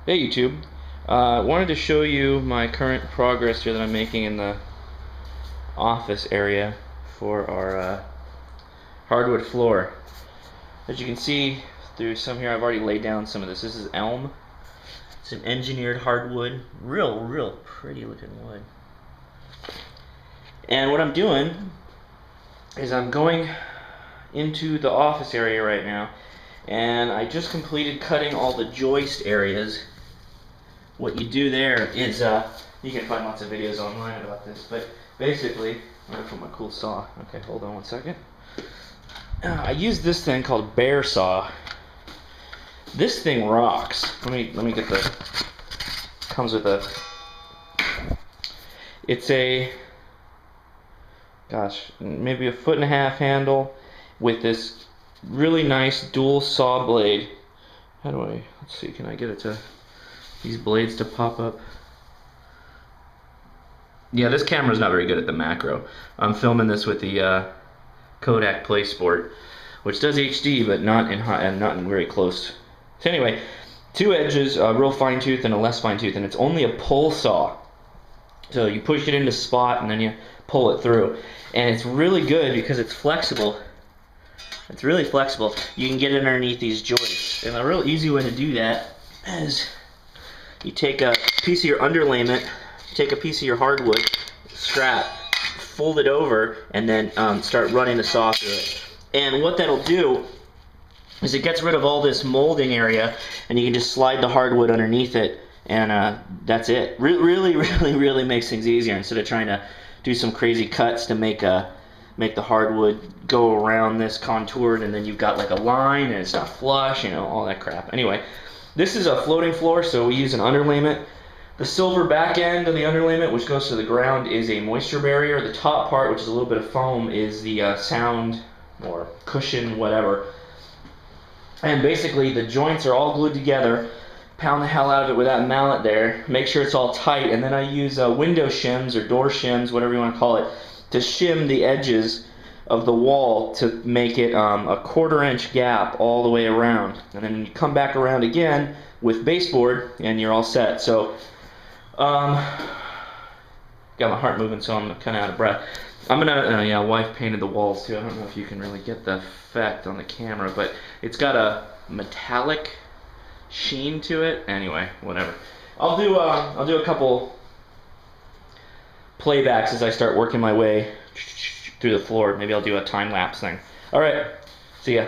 Hey YouTube, wanted to show you my current progress here that I'm making in the office area for our hardwood floor. As you can see through some here, I've already laid down some of this. This is elm. It's an engineered hardwood, real pretty looking wood. And what I'm doing is I'm going into the office area right now, and I just completed cutting all the joist areas. What you do there is, you can find lots of videos online about this, but basically, I'm gonna put my cool saw. Okay, hold on one second. I use this thing called bear saw. This thing rocks. Let me get the. Comes with a. It's a. Gosh, maybe 1.5 foot handle with this really nice dual saw blade. How do I? Let's see. Can I get it to these blades to pop up? Yeah, this camera's not very good at the macro. I'm filming this with the Kodak PlaySport, which does HD, but not in very close. So anyway, 2 edges, a real fine tooth and a less fine tooth, and it's only a pull saw. So you push it into spot and then you pull it through, and it's really good because it's flexible. It's really flexible. You can get it underneath these joists, and a real easy way to do that is you take a piece of your underlayment, take a piece of your hardwood scrap, fold it over, and then start running the saw through it. And what that'll do is it gets rid of all this molding area, and you can just slide the hardwood underneath it, and that's it. Really makes things easier instead of trying to do some crazy cuts to make the hardwood go around this contoured, and then you've got like a line and it's not flush, you know, all that crap. Anyway, this is a floating floor, so we use an underlayment. The silver back end of the underlayment, which goes to the ground, is a moisture barrier. The top part, which is a little bit of foam, is the sound or cushion, whatever. And basically, the joints are all glued together. Pound the hell out of it with that mallet there. Make sure it's all tight, and then I use window shims or door shims, whatever you want to call it, to shim the edges of the wall to make it a 1/4 inch gap all the way around. And then you come back around again with baseboard, and you're all set. So, got my heart moving, so I'm kind of out of breath. I'm gonna, yeah, wife painted the walls too. I don't know if you can really get the effect on the camera, but it's got a metallic sheen to it. Anyway, whatever. I'll do a couple playbacks as I start working my way through the floor. Maybe I'll do a time lapse thing. All right, see ya.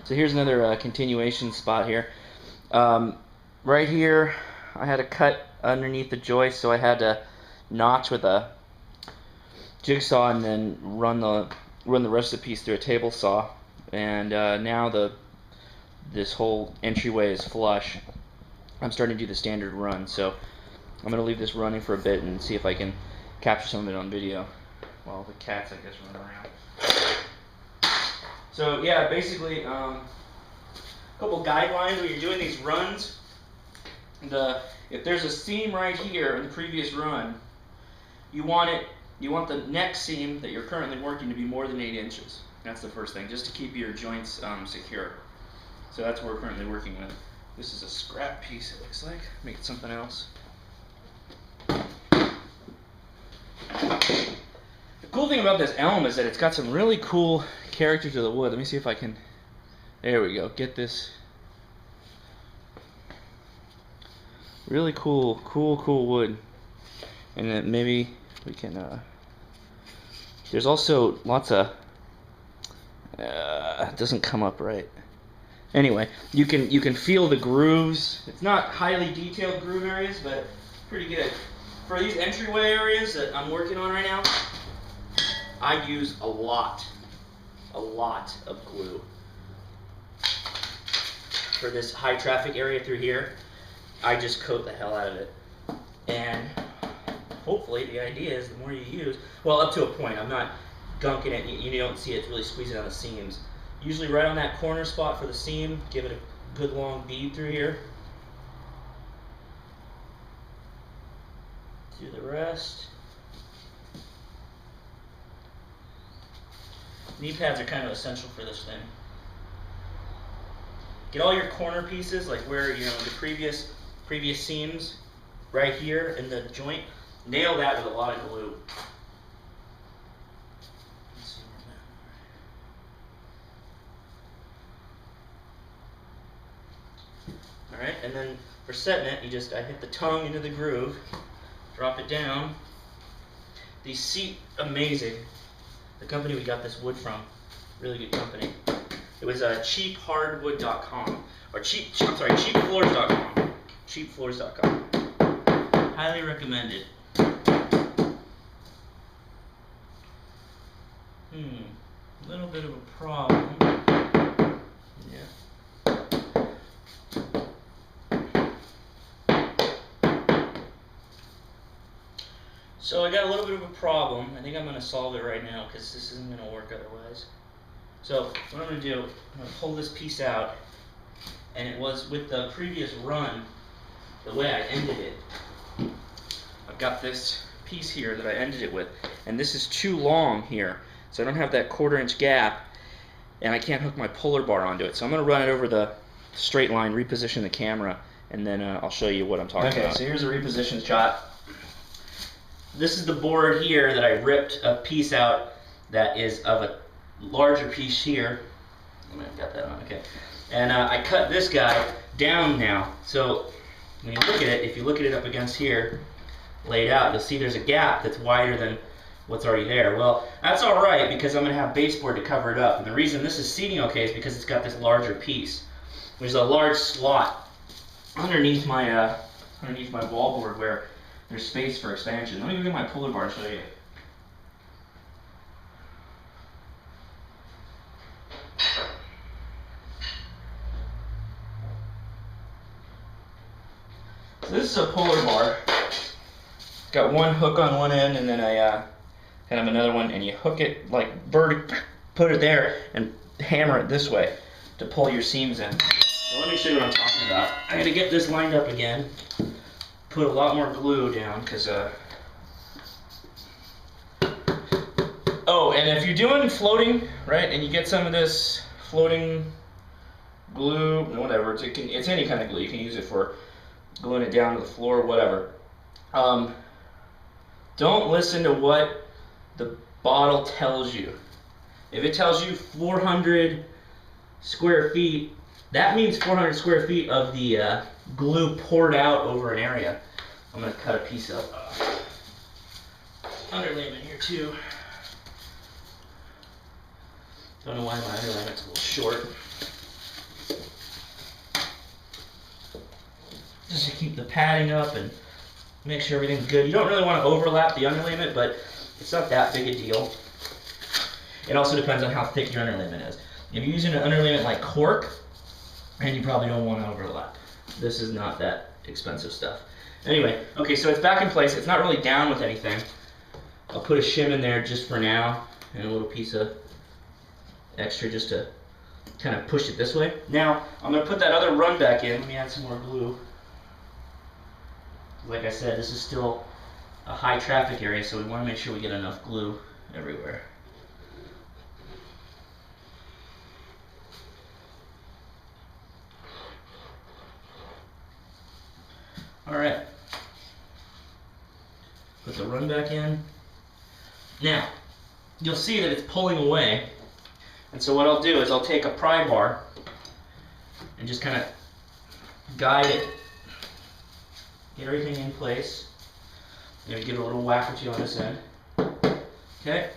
So here's another continuation spot here. Right here, I had to cut underneath the joist, so I had to notch with a jigsaw and then run the rest of the piece through a table saw. And now this whole entryway is flush. I'm starting to do the standard run, so I'm going to leave this running for a bit and see if I can capture some of it on video while the cats, I guess, run around. So yeah, basically, a couple guidelines when you're doing these runs. If there's a seam right here in the previous run, you want the next seam that you're currently working to be more than 8 inches. That's the first thing, just to keep your joints secure. So that's what we're currently working with. This is a scrap piece, it looks like. Make it something else. The cool thing about this elm is that it's got some really cool character to the wood. Let me see if I can, there we go, get this. Really cool wood. And then maybe we can, there's also lots of, it doesn't come up right. Anyway, you can feel the grooves. It's not highly detailed groove areas, but pretty good. For these entryway areas that I'm working on right now, I use a lot of glue. For this high traffic area through here, I just coat the hell out of it. And hopefully the idea is the more you use, well, up to a point. I'm not gunking it. You don't see it really squeezing on the seams. Usually right on that corner spot for the seam, give it a good long bead through here. Do the rest. Knee pads are kind of essential for this thing. get all your corner pieces, like where the previous seams, right here in the joint. Nail that with a lot of glue. Let's see where I'm at. All right, and then for setting it, I hit the tongue into the groove, drop it down. These seat amazing. The company we got this wood from, really good company. It was cheaphardwood.com or cheapfloors.com. Cheapfloors.com. Highly recommended. A little bit of a problem. Yeah. So I got a little bit of a problem. I think I'm going to solve it right now because this isn't going to work otherwise. So what I'm going to do, I'm going to pull this piece out, and it was with the previous run, the way I ended it. I've got this piece here that I ended it with, and this is too long here, so I don't have that 1/4 inch gap, and I can't hook my puller bar onto it. So I'm going to run it over the straight line, reposition the camera, and then I'll show you what I'm talking about. Okay, so here's a reposition shot. This is the board here that I ripped a piece out that is of a larger piece here. I've got that on, okay. And I cut this guy down now. So when you look at it, if you look at it up against here, laid out, you'll see there's a gap that's wider than what's already there. Well, that's all right because I'm going to have baseboard to cover it up. And the reason this is seating okay is because it's got this larger piece. There's a large slot underneath my wallboard where there's space for expansion. Let me go get my puller bar and show you. So this is a puller bar. It's got one hook on one end and then kind of another one, and you hook it like vertically, put it there and hammer it this way to pull your seams in. So let me show you what I'm talking about. I gotta get this lined up again. Put a lot more glue down because oh, and if you're doing floating, right, and you get some of this floating glue, whatever, it's any kind of glue. You can use it for gluing it down to the floor, whatever. Don't listen to what the bottle tells you. If it tells you 400 square feet, that means 400 square feet of the glue poured out over an area. I'm going to cut a piece of underlayment here too. Don't know why my underlayment's a little short. Just to keep the padding up and make sure everything's good. You don't really want to overlap the underlayment, but it's not that big a deal. It also depends on how thick your underlayment is. If you're using an underlayment like cork, and you probably don't want to overlap. This is not that expensive stuff. Anyway, okay, so it's back in place. It's not really down with anything. I'll put a shim in there just for now, and a little piece of extra just to kind of push it this way. Now, I'm going to put that other run back in. Let me add some more glue. Like I said, this is still a high traffic area, so we want to make sure we get enough glue everywhere. Alright, put the run back in. Now, you'll see that it's pulling away, and so what I'll do is I'll take a pry bar and just kind of guide it, get everything in place. Maybe give it a little whack or two on this end. Okay.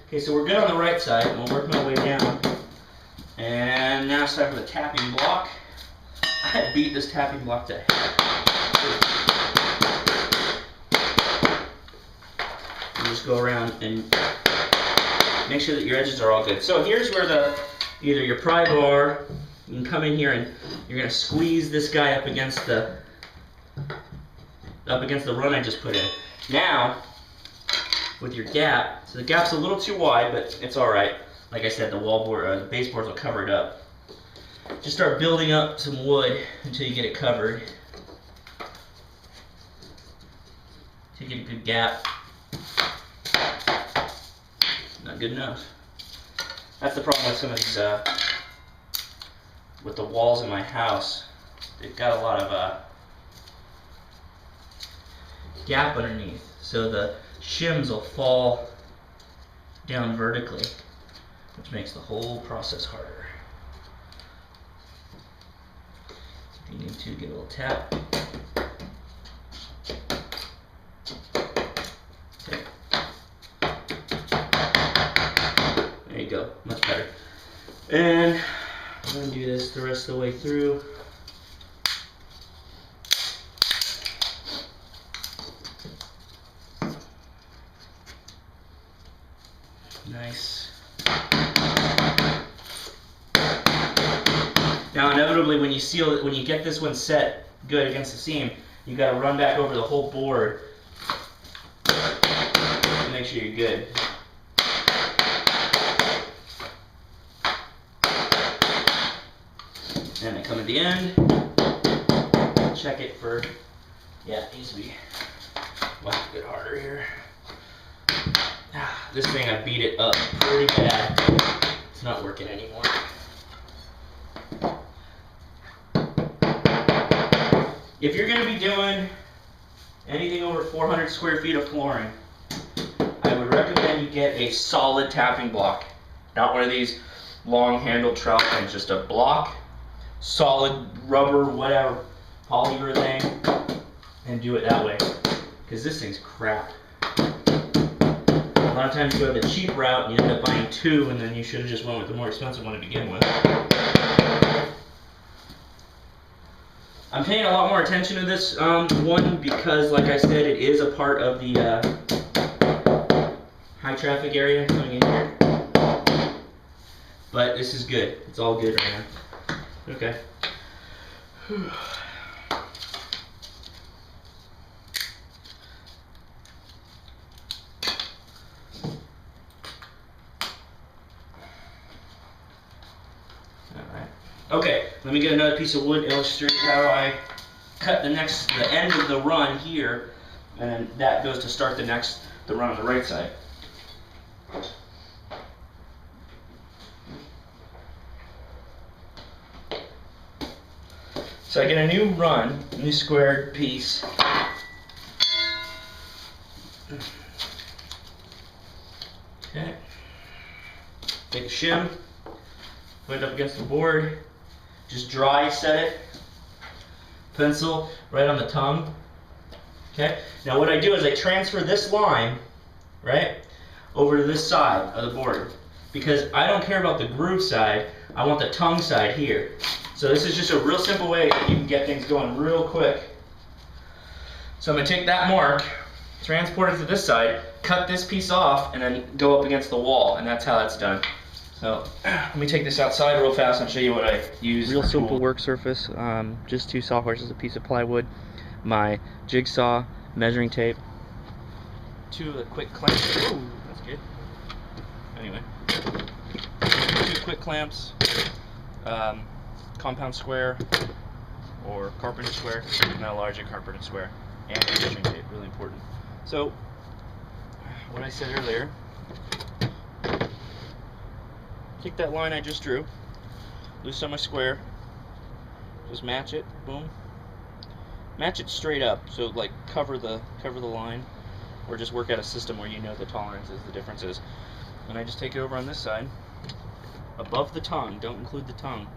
Okay, so we're good on the right side, and we'll work my way down. And now it's time for the tapping block. I beat this tapping block to heck. You just go around and make sure that your edges are all good. So here's where either your pry bar, you can come in here and you're going to squeeze this guy up against the run I just put in. Now, with your gap, so the gap's a little too wide, but it's all right. Like I said, the baseboards will cover it up. Just start building up some wood until you get it covered. Till you get a good gap. Not good enough. That's the problem with some of these, with the walls in my house. They've got a lot of gap underneath, so the shims will fall down vertically, which makes the whole process harder. If you need to, give it a little tap. Okay. There you go, much better. And I'm going to do this the rest of the way through. Nice. Now inevitably when you seal it, when you get this one set good against the seam, you got to run back over the whole board to make sure you're good. And I come at the end, check it for, yeah, it needs to be whacked a bit harder here. This thing, I beat it up pretty bad. It's not working anymore. If you're going to be doing anything over 400 square feet of flooring, I would recommend you get a solid tapping block. Not one of these long-handled trowel things, just a block, solid rubber, whatever, polyurethane, and do it that way. Because this thing's crap. A lot of times you go the cheap route and you end up buying two, and then you should have just went with the more expensive one to begin with. I'm paying a lot more attention to this one because, like I said, it is a part of the high traffic area coming in here. But this is good. It's all good right now. Okay. Okay, let me get another piece of wood to illustrate how I cut the end of the run here, and then that goes to start the run on the right side. So I get a new run, a new squared piece. Okay. Take a shim, put it up against the board. Just dry set it, pencil right on the tongue. Okay, now what I do is I transfer this line, right, over to this side of the board, because I don't care about the groove side, I want the tongue side here. So this is just a real simple way that you can get things going real quick. So I'm going to take that mark, transport it to this side, cut this piece off, and then go up against the wall, and that's how that's done. So let me take this outside real fast and show you what I use. Real simple work surface, just 2 sawhorses, a piece of plywood, my jigsaw, measuring tape, 2 of the quick clamps. Ooh, that's good. Anyway, 2 quick clamps, compound square or carpenter square, not a larger carpenter square, and measuring tape, really important. So what I said earlier, take that line I just drew, loosen my square, just match it, boom. Match it straight up, so like cover the line, or just work out a system where you know the tolerances, the differences. And I just take it over on this side, above the tongue, don't include the tongue,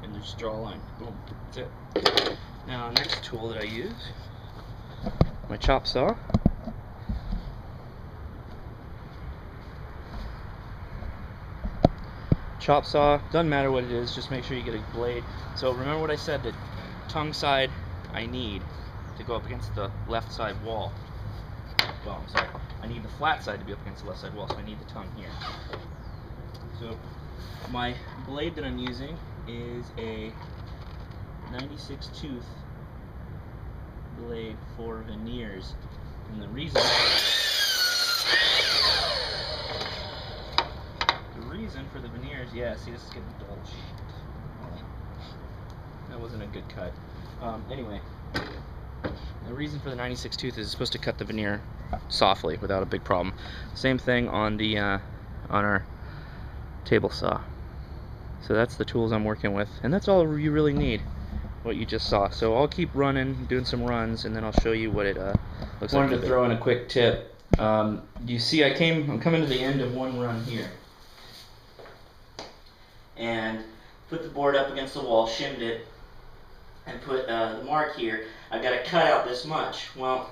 and just draw a line, boom, that's it. Now next tool that I use, my chop saw. Chop saw, doesn't matter what it is, just make sure you get a blade. So remember what I said, the tongue side I need to go up against the left side wall. Well, I'm sorry, I need the flat side to be up against the left side wall, so I need the tongue here. So my blade that I'm using is a 96 tooth blade for veneers, and the reason for the veneers, yeah, see, this is getting dull. That wasn't a good cut. Anyway, the reason for the 96 tooth is it's supposed to cut the veneer softly without a big problem. Same thing on the on our table saw. So that's the tools I'm working with, and that's all you really need, what you just saw. So I'll keep running, doing some runs, and then I'll show you what it looks like. Wanted to throw in a quick tip. You see I'm coming to the end of one run here. And put the board up against the wall, shimmed it, and put the mark here. I've got to cut out this much. Well,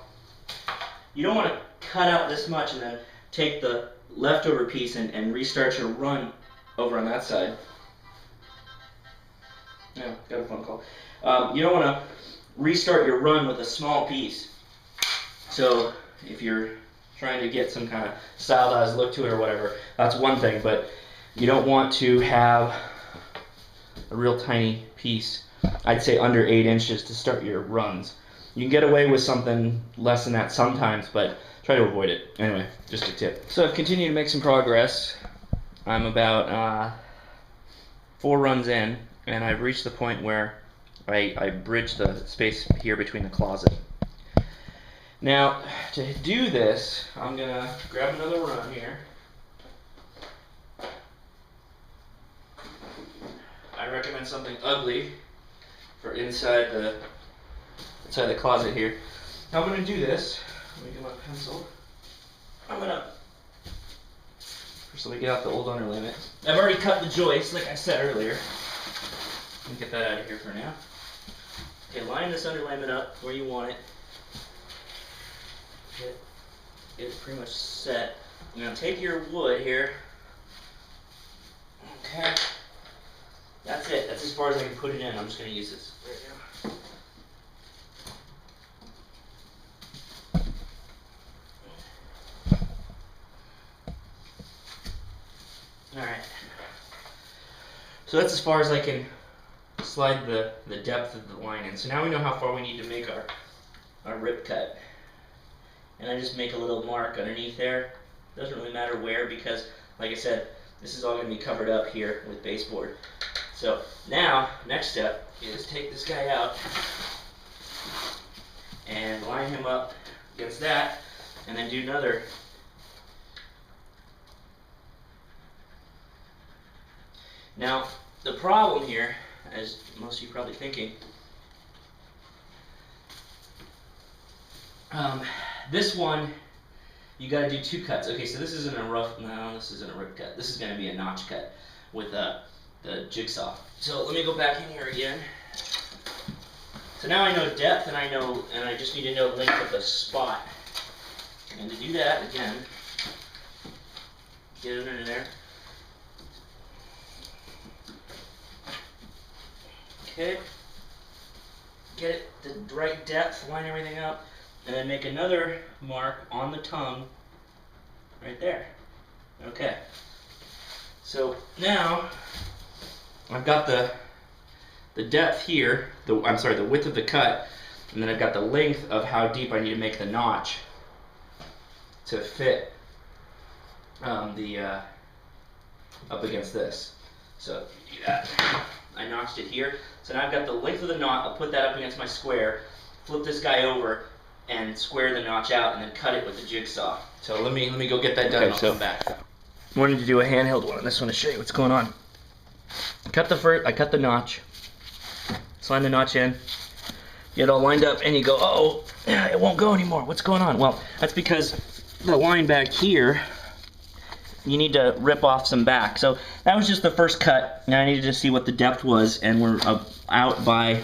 you don't want to cut out this much and then take the leftover piece and restart your run over on that side. Yeah, got a phone call. You don't want to restart your run with a small piece. So if you're trying to get some kind of stylized look to it or whatever, that's one thing, but you don't want to have a real tiny piece. I'd say under 8 inches to start your runs. You can get away with something less than that sometimes, but try to avoid it. Anyway, just a tip. So I've continued to make some progress. I'm about 4 runs in, and I've reached the point where I bridge the space here between the closet. Now, to do this, I'm going to grab another run here. I recommend something ugly for inside the closet here. Now I'm going to do this. Let me get my pencil. First let me get out the old underlayment. I've already cut the joist, like I said earlier. Let me get that out of here for now. Okay, line this underlayment up where you want it. Get it pretty much set. You're going to take your wood here. Okay. That's it. That's as far as I can put it in. I'm just going to use this. There you go. Alright. So that's as far as I can slide the depth of the line in. So now we know how far we need to make our rip cut. And I just make a little mark underneath there. Doesn't really matter where because, like I said, this is all going to be covered up here with baseboard. So now, next step is take this guy out and line him up against that, and then do another. Now, the problem here, as most of you are probably thinking, this one, you got to do 2 cuts. Okay, so this isn't this isn't a rip cut. This is going to be a notch cut with the jigsaw. So let me go back in here again. So now I know depth, and I just need to know length of the spot. And to do that, again, get it under there. Okay. Get it the right depth, line everything up, and then make another mark on the tongue right there. Okay. So now I've got the depth here, the width of the cut, and then I've got the length of how deep I need to make the notch to fit up against this. So do that. I notched it here. So now I've got the length of the knot. I'll put that up against my square, flip this guy over, and square the notch out, and then cut it with the jigsaw. So let me go get that done. Okay, and I'll come back. I wanted to do a handheld one on this one to show you what's going on. I cut the notch, slide the notch in, get it all lined up, and you go, oh, it won't go anymore. What's going on? Well, that's because the line back here, you need to rip off some back. So that was just the first cut. Now I needed to see what the depth was, and we're out by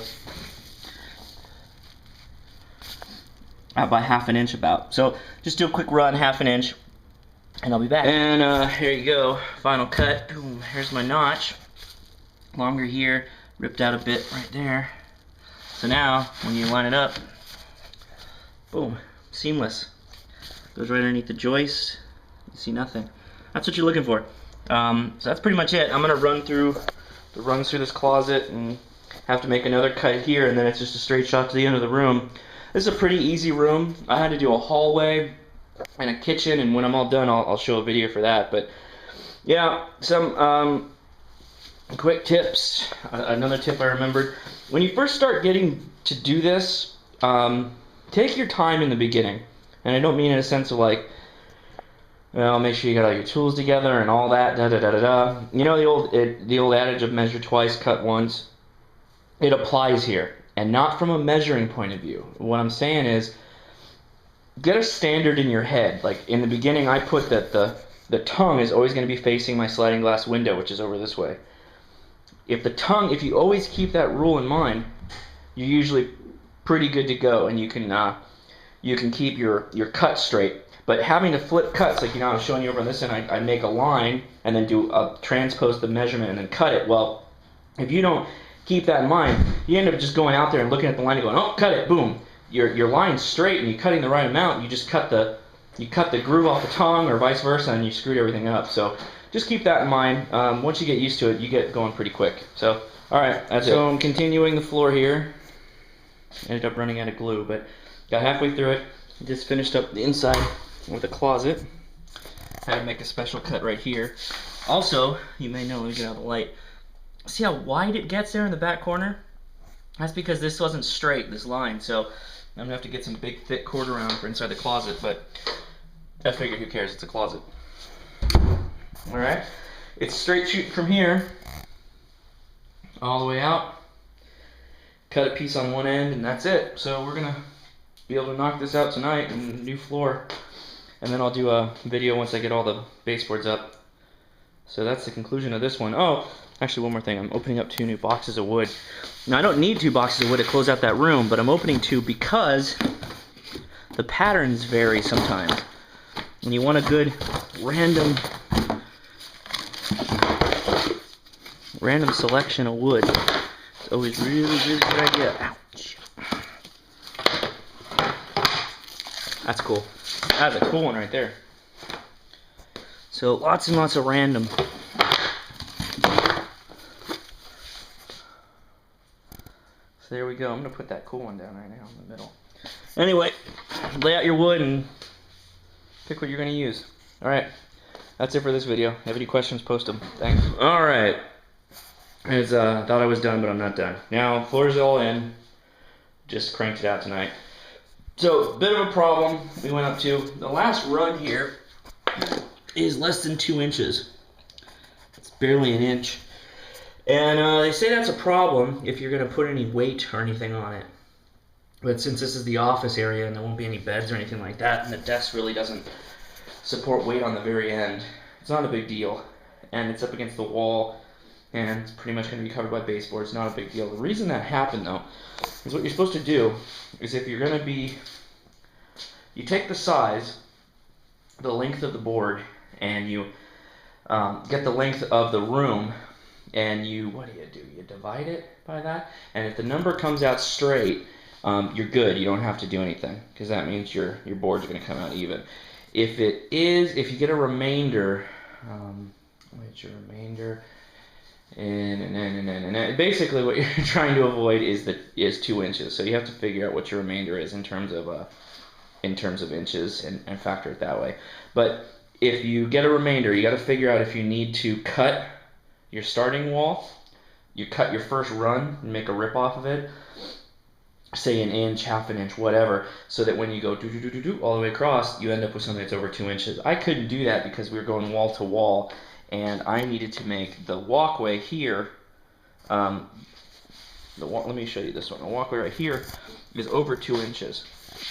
half an inch about. So just do a quick run, half an inch, and I'll be back. And here you go, final cut. Boom, here's my notch. Longer here, ripped out a bit right there. So now, when you line it up, boom, seamless. Goes right underneath the joist. You see nothing. That's what you're looking for. So that's pretty much it. I'm gonna run through this closet and have to make another cut here, and then it's just a straight shot to the end of the room. This is a pretty easy room. I had to do a hallway and a kitchen, and when I'm all done, I'll show a video for that. But yeah, some quick tips. Another tip I remembered: when you first start getting to do this, take your time in the beginning. And I don't mean in a sense of like Well, make sure you got all your tools together and all that. Da da da da da. You know the old adage of measure twice, cut once. It applies here, and not from a measuring point of view. What I'm saying is, get a standard in your head. Like in the beginning, I put that the tongue is always going to be facing my sliding glass window, which is over this way. If you always keep that rule in mind, you're usually pretty good to go, and you can keep your cut straight. But having to flip cuts, like I was showing you over on this end, I make a line and then transpose the measurement and then cut it. Well, if you don't keep that in mind, you end up just going out there and looking at the line and going, oh, cut it, boom. Your line's straight and you're cutting the right amount. You just cut the groove off the tongue or vice versa, and you screwed everything up. So just keep that in mind. Once you get used to it, you get going pretty quick. So, all right, that's it. So I'm continuing the floor here. Ended up running out of glue, but got halfway through it. Just finished up the inside with a closet. Had to make a special cut right here. Also, you may know, let me get out of the light. See how wide it gets there in the back corner? That's because this wasn't straight, this line. So I'm gonna have to get some big thick cord around for inside the closet, but I figured who cares, it's a closet. All right, it's straight shooting from here all the way out. Cut a piece on one end and that's it. So we're gonna be able to knock this out tonight and new floor. And then I'll do a video once I get all the baseboards up. So that's the conclusion of this one. Oh, actually one more thing. I'm opening up 2 new boxes of wood. Now I don't need 2 boxes of wood to close out that room, but I'm opening 2 because the patterns vary sometimes. And you want a good random selection of wood. It's always really good idea. Ouch. That's cool. That's a cool one right there. So lots and lots of random. So there we go. I'm going to put that cool one down right now in the middle. Anyway, lay out your wood and pick what you're going to use. Alright, that's it for this video. If you have any questions, post them. Thanks. Alright. Thought I was done, but I'm not done. Now, floor's all in. Just cranked it out tonight. So, bit of a problem we went up to. The last run here is less than 2 inches. It's barely an inch. And they say that's a problem if you're going to put any weight or anything on it. But since this is the office area and there won't be any beds or anything like that, and the desk really doesn't support weight on the very end, it's not a big deal. And it's up against the wall, and it's pretty much going to be covered by baseboards. Not a big deal. The reason that happened, though, is what you're supposed to do is if you're going to be... You take the size, the length of the board, and you get the length of the room, and what do? You divide it by that, and if the number comes out straight, you're good. You don't have to do anything, because that means your board's going to come out even. If you get a remainder, what's your remainder? And basically what you're trying to avoid is 2 inches. So you have to figure out what your remainder is in terms of inches and factor it that way. But if you get a remainder, you got to figure out if you need to cut your starting wall. You cut your first run and make a rip off of it, say an inch, half an inch, whatever, so that when you go all the way across, you end up with something that's over 2 inches. I couldn't do that because we were going wall to wall, and I needed to make the walkway here. Let me show you this one. The walkway right here is over 2 inches.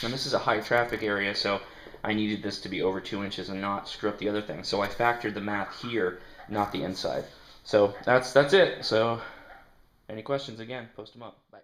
And this is a high traffic area, so I needed this to be over 2 inches and not screw up the other thing. So I factored the math here, not the inside. So that's it. So any questions, again, post them up. Bye.